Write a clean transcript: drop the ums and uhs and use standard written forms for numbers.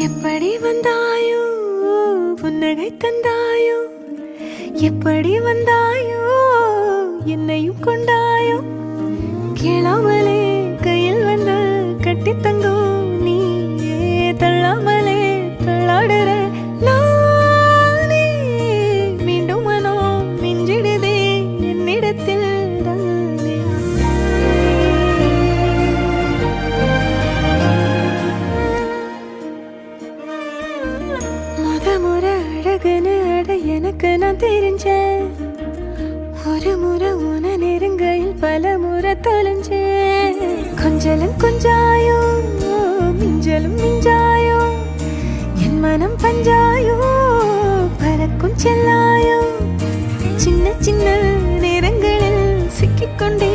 எப்படி வந்தாயோ புன்னகை தந்தாயோ எப்படி வந்தாயோ என்னையும் கொண்டாயோ கேளாமலே கையில் வந்து கட்டி தங்கோ நீ தள்ளாமலே தள்ளாடுற நானே மீண்டும் மனோ மிஞ்சிடுதே என்னிடத்தில் முறை அழகுன்னு அட எனக்கு நான் தெரிஞ்சேன் ஒரு முறை உன நெருங்கையில் பல முறை தொலைஞ்சேன் கொஞ்சலும் கொஞ்சாயோ மிஞ்சலும் மிஞ்சாயோ என் மனம் பஞ்சாயோ பறக்கும் செல்லாயோ சின்ன சின்ன நேரங்களில் சிக்கிக்கொண்டே